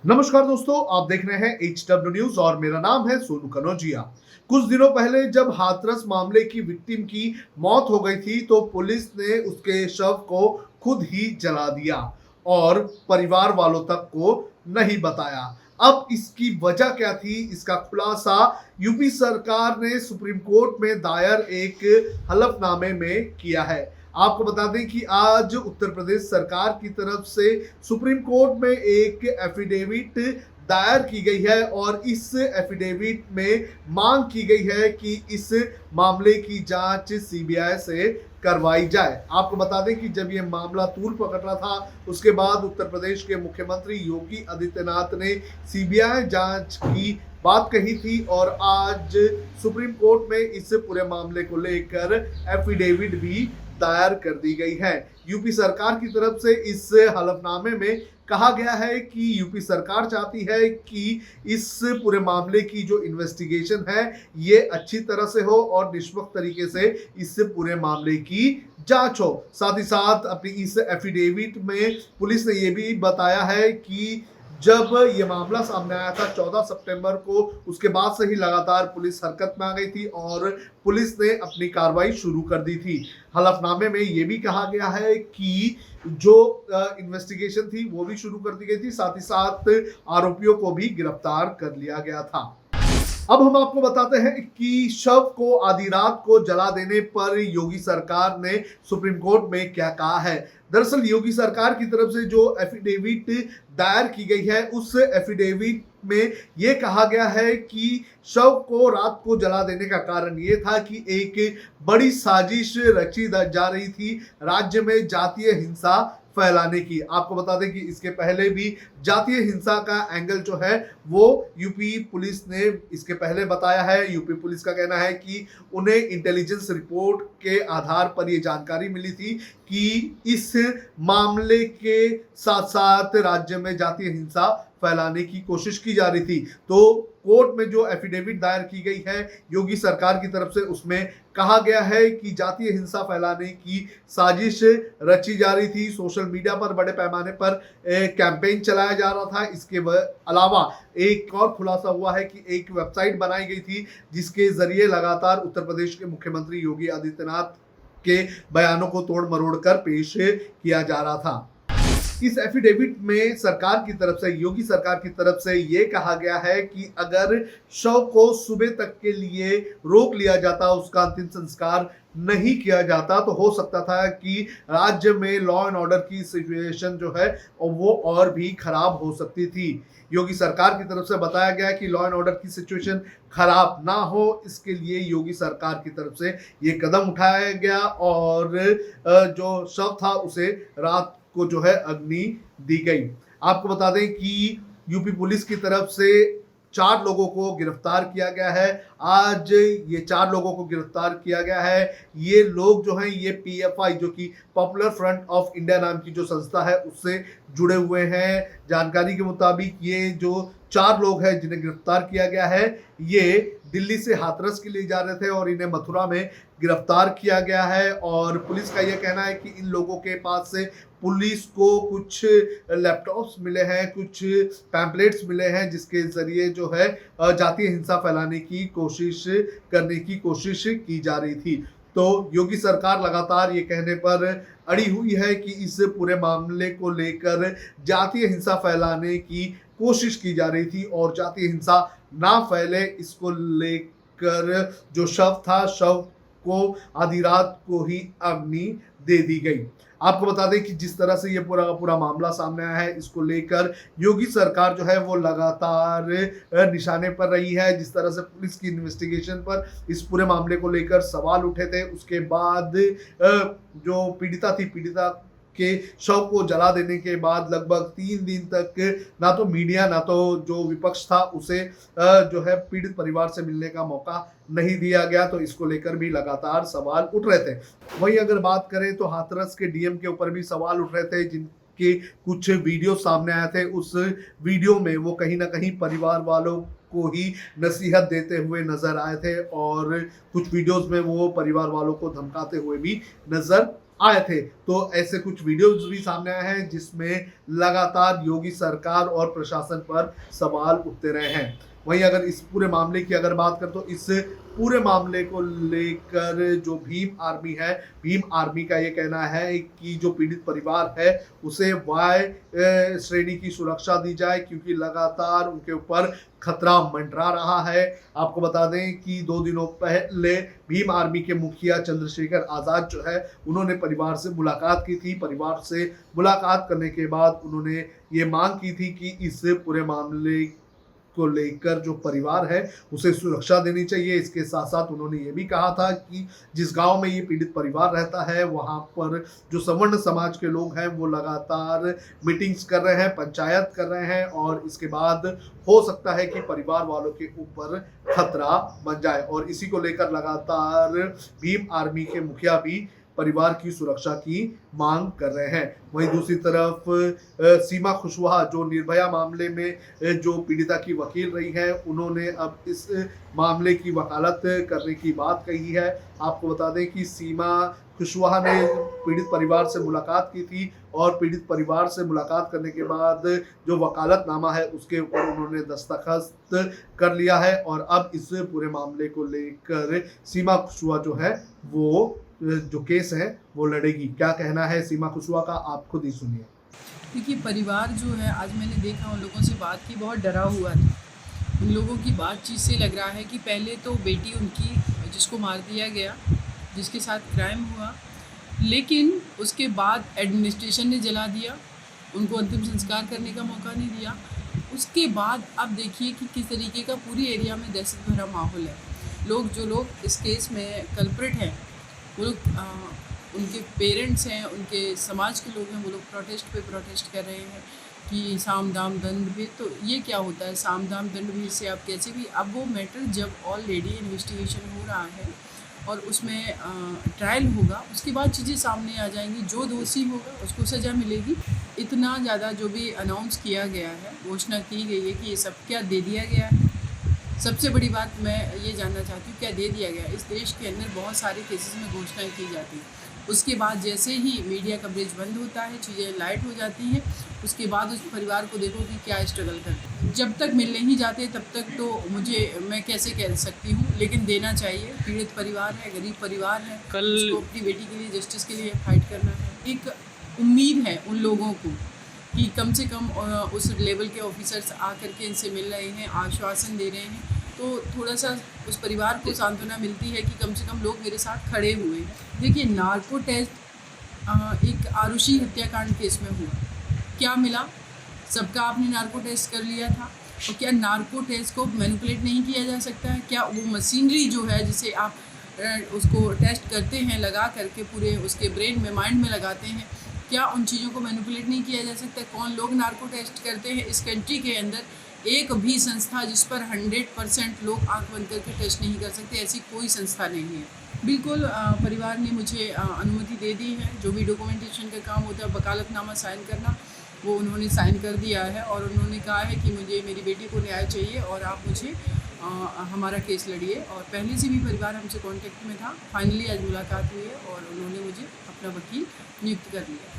नमस्कार दोस्तों, आप देख रहे हैं HW न्यूज और मेरा नाम है सोनू कनौजिया। कुछ दिनों पहले जब हाथरस मामले की विक्टिम की मौत हो गई थी तो पुलिस ने उसके शव को खुद ही जला दिया और परिवार वालों तक को नहीं बताया। अब इसकी वजह क्या थी, इसका खुलासा यूपी सरकार ने सुप्रीम कोर्ट में दायर एक हलफनामे में किया है। आपको बता दें कि आज उत्तर प्रदेश सरकार की तरफ से सुप्रीम कोर्ट में एक एफिडेविट दायर की गई है और इस एफिडेविट में मांग की गई है कि इस मामले की जांच सीबीआई से करवाई जाए। आपको बता दें कि जब यह मामला तूल पकड़ रहा था उसके बाद उत्तर प्रदेश के मुख्यमंत्री योगी आदित्यनाथ ने सीबीआई जांच की बात कही थी और आज सुप्रीम कोर्ट में इस पूरे मामले को लेकर एफिडेविट भी दायर कर दी गई है। यूपी सरकार की तरफ से इस हलफनामे में कहा गया है कि यूपी सरकार चाहती है कि इस पूरे मामले की जो इन्वेस्टिगेशन है ये अच्छी तरह से हो और निष्पक्ष तरीके से इस पूरे मामले की जांच हो। साथ ही साथ अपनी इस एफिडेविट में पुलिस ने ये भी बताया है कि जब ये मामला सामने आया था 14 सितंबर को, उसके बाद से ही लगातार पुलिस हरकत में आ गई थी और पुलिस ने अपनी कार्रवाई शुरू कर दी थी। हलफनामे में ये भी कहा गया है कि जो इन्वेस्टिगेशन थी वो भी शुरू कर दी गई थी, साथ ही साथ आरोपियों को भी गिरफ्तार कर लिया गया था। अब हम आपको बताते हैं कि शव को आधी रात को जला देने पर योगी सरकार ने सुप्रीम कोर्ट में क्या कहा है। दरअसल योगी सरकार की तरफ से जो एफिडेविट दायर की गई है उस एफिडेविट में यह कहा गया है कि शव को रात को जला देने का कारण ये था कि एक बड़ी साजिश रची जा रही थी राज्य में जातीय हिंसा फैलाने की। आपको बता दें कि इसके पहले भी जातीय हिंसा का एंगल जो है वो यूपी पुलिस ने इसके पहले बताया है। यूपी पुलिस का कहना है कि उन्हें इंटेलिजेंस रिपोर्ट के आधार पर ये जानकारी मिली थी कि इस मामले के साथ साथ राज्य में जातीय हिंसा फैलाने की कोशिश की जा रही थी। तो कोर्ट में जो एफिडेविट दायर की गई है योगी सरकार की तरफ से, उसमें कहा गया है कि जातीय हिंसा फैलाने की साजिश रची जा रही थी। सोशल मीडिया पर बड़े पैमाने पर कैंपेन चलाया जा रहा था। इसके अलावा एक और खुलासा हुआ है कि एक वेबसाइट बनाई गई थी जिसके जरिए लगातार उत्तर प्रदेश के मुख्यमंत्री योगी आदित्यनाथ के बयानों को तोड़ मरोड़ कर पेश किया जा रहा था। इस एफिडेविट में सरकार की तरफ से, योगी सरकार की तरफ से ये कहा गया है कि अगर शव को सुबह तक के लिए रोक लिया जाता, उसका अंतिम संस्कार नहीं किया जाता, तो हो सकता था कि राज्य में लॉ एंड ऑर्डर की सिचुएशन जो है वो और भी खराब हो सकती थी। योगी सरकार की तरफ से बताया गया कि लॉ एंड ऑर्डर की सिचुएशन खराब ना हो, इसके लिए योगी सरकार की तरफ से ये कदम उठाया गया और जो शव था उसे रात को जो है अग्नि दी गई। आपको बता दें कि यूपी पुलिस की तरफ से 4 लोगों को गिरफ्तार किया गया है। आज ये 4 लोगों को गिरफ्तार किया गया है। ये लोग जो हैं ये पीएफआई जो कि पॉपुलर फ्रंट ऑफ इंडिया नाम की जो संस्था है उससे जुड़े हुए हैं। जानकारी के मुताबिक ये जो 4 लोग हैं जिन्हें गिरफ्तार किया गया है ये दिल्ली से हाथरस के लिए जा रहे थे और इन्हें मथुरा में गिरफ्तार किया गया है। और पुलिस का यह कहना है कि इन लोगों के पास से पुलिस को कुछ लैपटॉप्स मिले हैं, कुछ पैम्पलेट्स मिले हैं जिसके जरिए जो है जातीय हिंसा फैलाने की कोशिश करने की कोशिश की जा रही थी। तो योगी सरकार लगातार ये कहने पर अड़ी हुई है कि इस पूरे मामले को लेकर जातीय हिंसा फैलाने की कोशिश की जा रही थी और जातीय हिंसा ना फैले इसको लेकर जो शव था, शव को आधी रात को ही अग्नि दे दी गई। आपको बता दें कि जिस तरह से ये पूरा का पूरा मामला सामने आया है इसको लेकर योगी सरकार जो है वो लगातार निशाने पर रही है। जिस तरह से पुलिस की इन्वेस्टिगेशन पर इस पूरे मामले को लेकर सवाल उठे थे, उसके बाद जो पीड़िता के शव को जला देने के बाद लगभग 3 दिन तक ना तो मीडिया ना तो जो विपक्ष था उसे जो है पीड़ित परिवार से मिलने का मौका नहीं दिया गया। तो इसको लेकर भी लगातार सवाल उठ रहे थे। वहीं अगर बात करें तो हाथरस के डीएम के ऊपर भी सवाल उठ रहे थे जिनके कुछ वीडियो सामने आए थे। उस वीडियो में वो कहीं ना कहीं परिवार वालों को ही नसीहत देते हुए नजर आए थे और कुछ वीडियोस में वो परिवार वालों को धमकाते हुए भी नजर आए थे। तो ऐसे कुछ वीडियोज भी सामने आए हैं जिसमें लगातार योगी सरकार और प्रशासन पर सवाल उठते रहे हैं। वहीं अगर इस पूरे मामले की अगर बात करें तो इस पूरे मामले को लेकर जो भीम आर्मी है, भीम आर्मी का ये कहना है कि जो पीड़ित परिवार है उसे वाय श्रेणी की सुरक्षा दी जाए, क्योंकि लगातार उनके ऊपर खतरा मंडरा रहा है। आपको बता दें कि 2 दिनों पहले भीम आर्मी के मुखिया चंद्रशेखर आजाद जो है उन्होंने परिवार से मुलाकात की थी। परिवार से मुलाकात करने के बाद उन्होंने ये मांग की थी कि इस पूरे मामले को लेकर जो परिवार है उसे सुरक्षा देनी चाहिए। इसके साथ साथ उन्होंने ये भी कहा था कि जिस गांव में ये पीड़ित परिवार रहता है वहां पर जो सवर्ण समाज के लोग हैं वो लगातार मीटिंग्स कर रहे हैं, पंचायत कर रहे हैं, और इसके बाद हो सकता है कि परिवार वालों के ऊपर खतरा बन जाए। और इसी को लेकर लगातार भीम आर्मी के मुखिया भी परिवार की सुरक्षा की मांग कर रहे हैं। वहीं दूसरी तरफ सीमा कुशवाहा जो निर्भया मामले में जो पीड़िता की वकील रही है, उन्होंने अब इस मामले की वकालत करने की बात कही है। आपको बता दें कि सीमा कुशवाहा ने पीड़ित परिवार से मुलाकात की थी और पीड़ित परिवार से मुलाकात करने के बाद जो वकालतनामा है उसके ऊपर उन्होंने दस्तखत कर लिया है। और अब इस पूरे मामले को लेकर सीमा कुशवाहा जो है वो जो केस है वो लड़ेगी। क्या कहना है सीमा कुशवाहा का, आप खुद ही सुनिए। देखिए, परिवार जो है, आज मैंने देखा उन लोगों से बात की, बहुत डरा हुआ था। उन लोगों की बातचीत से लग रहा है कि पहले तो बेटी उनकी जिसको मार दिया गया, जिसके साथ क्राइम हुआ, लेकिन उसके बाद एडमिनिस्ट्रेशन ने जला दिया, उनको अंतिम संस्कार करने का मौका नहीं दिया। उसके बाद अब देखिए कि किस तरीके का पूरी एरिया में दहशत भरा माहौल है। जो लोग इस केस में कल्प्रिट हैं, वो लोग उनके पेरेंट्स हैं, उनके समाज के लोग हैं, वो लोग प्रोटेस्ट पे प्रोटेस्ट कर रहे हैं कि साम दाम दंड भेद। तो ये क्या होता है साम दाम दंड भेद से? आप कैसे भी, अब वो मैटर जब ऑलरेडी इन्वेस्टिगेशन हो रहा है और उसमें ट्रायल होगा, उसके बाद चीज़ें सामने आ जाएंगी। जो दोषी होगा उसको सज़ा मिलेगी। इतना ज़्यादा जो भी अनाउंस किया गया है, घोषणा की गई है कि ये सब क्या दे दिया गया है। सबसे बड़ी बात मैं ये जानना चाहती हूँ, क्या दे दिया गया? इस देश के अंदर बहुत सारे केसेस में घोषणाएं की जाती हैं, उसके बाद जैसे ही मीडिया कवरेज बंद होता है, चीज़ें लाइट हो जाती हैं, उसके बाद उस परिवार को देखो कि क्या स्ट्रगल करते हैं। जब तक मिल नहीं जाते तब तक तो मैं कैसे कह सकती हूँ, लेकिन देना चाहिए। पीड़ित परिवार है, गरीब परिवार है, उसको अपनी बेटी के लिए, जस्टिस के लिए फाइट करना है। एक उम्मीद है उन लोगों को कि कम से कम उस लेवल के ऑफिसर्स आकर के इनसे मिल रहे हैं, आश्वासन दे रहे हैं, तो थोड़ा सा उस परिवार को सांत्वना मिलती है कि कम से कम लोग मेरे साथ खड़े हुए हैं। देखिए, नार्को टेस्ट एक आरुषि हत्याकांड केस में हुआ, क्या मिला? सबका आपने नार्को टेस्ट कर लिया था, और क्या नार्को टेस्ट को मैनिपुलेट नहीं किया जा सकता है? क्या वो मशीनरी जो है जिसे आप उसको टेस्ट करते हैं, लगा करके पूरे उसके ब्रेन में, माइंड में लगाते हैं, क्या उन चीज़ों को मैनिपुलेट नहीं किया जा सकता? कौन लोग नार्को टेस्ट करते हैं? इस कंट्री के अंदर एक भी संस्था जिस पर 100% लोग आंख बंद करके टेस्ट नहीं कर सकते, ऐसी कोई संस्था नहीं है। बिल्कुल परिवार ने मुझे अनुमति दे दी है। जो भी डॉक्यूमेंटेशन का काम होता है, वकालतनामा साइन करना, वो उन्होंने साइन कर दिया है और उन्होंने कहा है कि मुझे मेरी बेटी को न्याय चाहिए और आप मुझे हमारा केस लड़िए। और पहले से भी परिवार हमसे कांटेक्ट में था। फाइनली आज मुलाकात हुई है और उन्होंने मुझे अपना वकील नियुक्त कर लिया।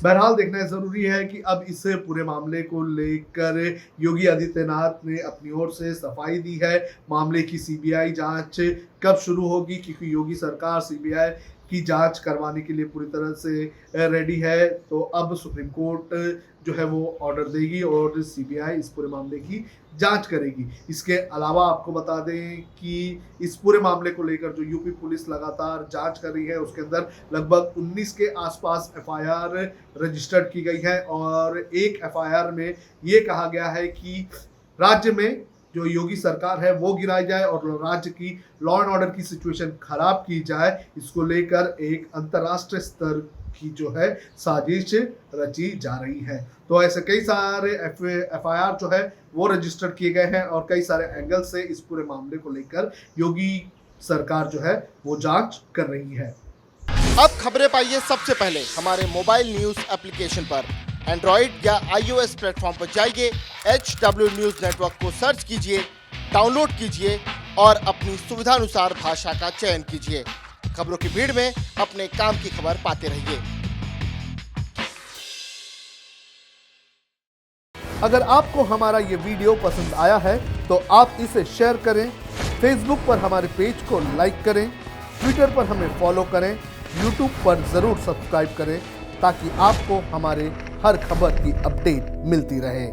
बहरहाल देखना जरूरी है कि अब इस पूरे मामले को लेकर योगी आदित्यनाथ ने अपनी ओर से सफाई दी है। मामले की सीबीआई जांच कब शुरू होगी, क्योंकि योगी सरकार सीबीआई की जांच करवाने के लिए पूरी तरह से रेडी है। तो अब सुप्रीम कोर्ट जो है वो ऑर्डर देगी और सीबीआई इस पूरे मामले की जांच करेगी। इसके अलावा आपको बता दें कि इस पूरे मामले को लेकर जो यूपी पुलिस लगातार जांच कर रही है, उसके अंदर लगभग 19 के आसपास एफआईआर रजिस्टर्ड की गई है और एक एफआईआर में ये कहा गया है कि राज्य में जो योगी सरकार है वो गिराई जाए और राज्य की लॉ एंड ऑर्डर की सिचुएशन खराब की जाए। इसको लेकर एक अंतर्राष्ट्रीय स्तर की जो है साजिश रची जा रही है। तो ऐसे कई सारे एफआईआर जो है वो रजिस्टर किए गए हैं और कई सारे एंगल से इस पूरे मामले को लेकर योगी सरकार जो है वो जांच कर रही है। अब खबरें पाइए सबसे पहले हमारे मोबाइल न्यूज एप्लीकेशन पर। एंड्रॉइड या iOS प्लेटफॉर्म पर जाइए, HW न्यूज नेटवर्क को सर्च कीजिए, डाउनलोड कीजिए और अपनी सुविधानुसार भाषा का चयन कीजिए। खबरों की भीड़ में अपने काम की खबर पाते रहिए। अगर आपको हमारा ये वीडियो पसंद आया है तो आप इसे शेयर करें, फेसबुक पर हमारे पेज को लाइक करें, ट्विटर पर हमें फॉलो करें, यूट्यूब पर ज़रूर सब्सक्राइब करें ताकि आपको हमारे हर खबर की अपडेट मिलती रहे।